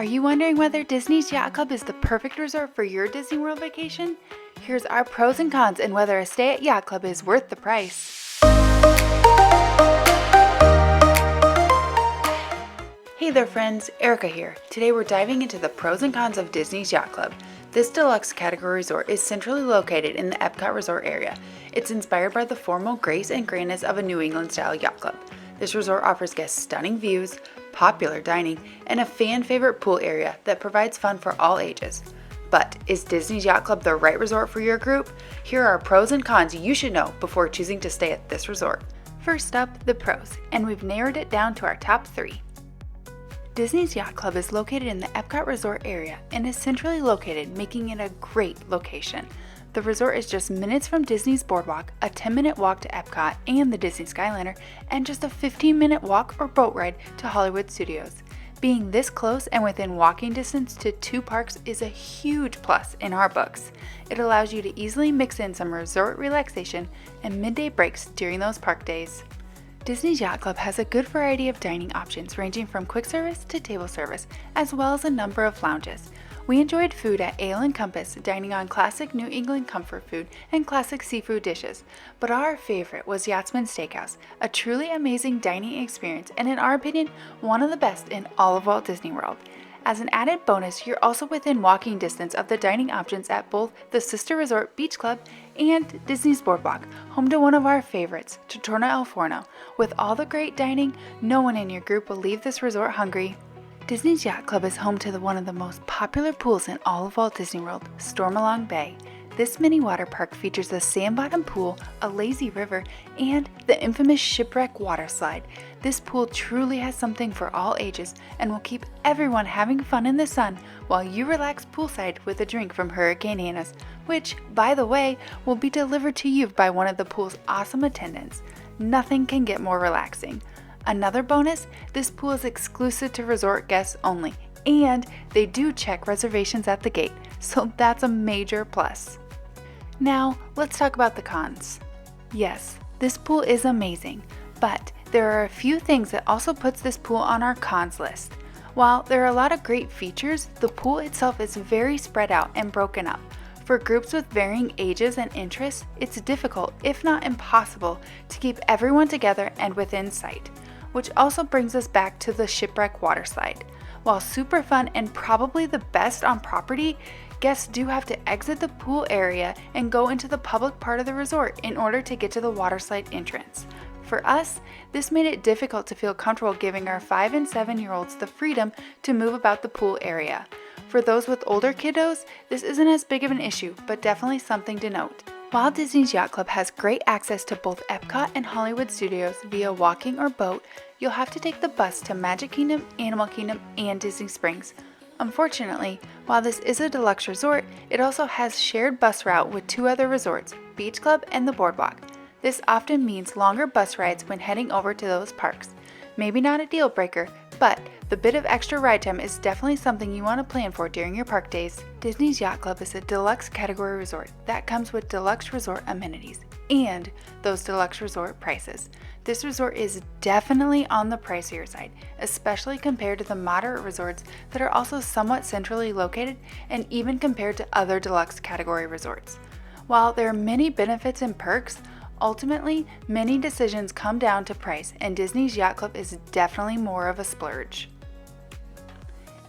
Are you wondering whether Disney's Yacht Club is the perfect resort for your Disney World vacation? Here's our pros and cons and whether a stay at Yacht Club is worth the price. Hey there friends, Erika here. Today we're diving into the pros and cons of Disney's Yacht Club. This deluxe category resort is centrally located in the Epcot Resort area. It's inspired by the formal grace and grandness of a New England-style yacht club. This resort offers guests stunning views, popular dining, and a fan-favorite pool area that provides fun for all ages. But is Disney's Yacht Club the right resort for your group? Here are pros and cons you should know before choosing to stay at this resort. First up, the pros, and we've narrowed it down to our top 3. Disney's Yacht Club is located in the Epcot Resort area and is centrally located, making it a great location. The resort is just minutes from Disney's Boardwalk, a 10-minute walk to Epcot and the Disney Skyliner, and just a 15-minute walk or boat ride to Hollywood Studios. Being this close and within walking distance to 2 parks is a huge plus in our books. It allows you to easily mix in some resort relaxation and midday breaks during those park days. Disney's Yacht Club has a good variety of dining options ranging from quick service to table service, as well as a number of lounges. We enjoyed food at Ale and Compass, dining on classic New England comfort food and classic seafood dishes, but our favorite was Yachtsman Steakhouse, a truly amazing dining experience and in our opinion, one of the best in all of Walt Disney World. As an added bonus, you're also within walking distance of the dining options at both the sister resort Beach Club and Disney's Boardwalk, home to one of our favorites, Tortona El Forno. With all the great dining, no one in your group will leave this resort hungry. Disney's Yacht Club is home to one of the most popular pools in all of Walt Disney World, Stormalong Bay. This mini water park features a sand-bottom pool, a lazy river, and the infamous shipwreck water slide. This pool truly has something for all ages and will keep everyone having fun in the sun while you relax poolside with a drink from Hurricane Hannah's, which, by the way, will be delivered to you by one of the pool's awesome attendants. Nothing can get more relaxing. Another bonus, this pool is exclusive to resort guests only, and they do check reservations at the gate, so that's a major plus. Now, let's talk about the cons. Yes, this pool is amazing, but there are a few things that also puts this pool on our cons list. While there are a lot of great features, the pool itself is very spread out and broken up. For groups with varying ages and interests, it's difficult, if not impossible, to keep everyone together and within sight. Which also brings us back to the shipwreck water slide. While super fun and probably the best on property, guests do have to exit the pool area and go into the public part of the resort in order to get to the water slide entrance. For us, this made it difficult to feel comfortable giving our 5 and 7-year-olds the freedom to move about the pool area. For those with older kiddos, this isn't as big of an issue, but definitely something to note. While Disney's Yacht Club has great access to both Epcot and Hollywood Studios via walking or boat, you'll have to take the bus to Magic Kingdom, Animal Kingdom, and Disney Springs. Unfortunately, while this is a deluxe resort, it also has shared bus route with 2 other resorts, Beach Club and the Boardwalk. This often means longer bus rides when heading over to those parks. Maybe not a deal breaker, but the bit of extra ride time is definitely something you want to plan for during your park days. Disney's Yacht Club is a deluxe category resort that comes with deluxe resort amenities and those deluxe resort prices. This resort is definitely on the pricier side, especially compared to the moderate resorts that are also somewhat centrally located and even compared to other deluxe category resorts. While there are many benefits and perks, ultimately, many decisions come down to price, and Disney's Yacht Club is definitely more of a splurge.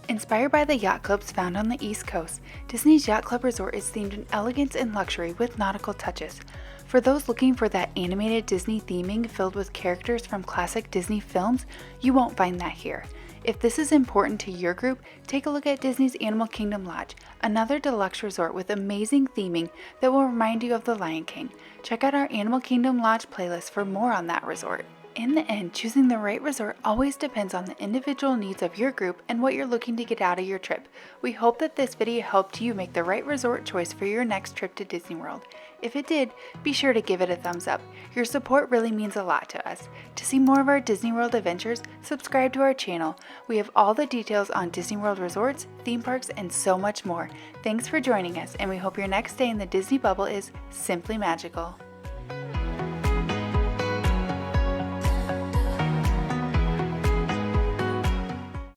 Inspired by the yacht clubs found on the East Coast, Disney's Yacht Club Resort is themed in elegance and luxury with nautical touches. For those looking for that animated Disney theming filled with characters from classic Disney films, you won't find that here. If this is important to your group, take a look at Disney's Animal Kingdom Lodge, another deluxe resort with amazing theming that will remind you of The Lion King. Check out our Animal Kingdom Lodge playlist for more on that resort. In the end, choosing the right resort always depends on the individual needs of your group and what you're looking to get out of your trip. We hope that this video helped you make the right resort choice for your next trip to Disney World. If it did, be sure to give it a thumbs up. Your support really means a lot to us. To see more of our Disney World adventures, subscribe to our channel. We have all the details on Disney World resorts, theme parks, and so much more. Thanks for joining us, and we hope your next stay in the Disney bubble is simply magical.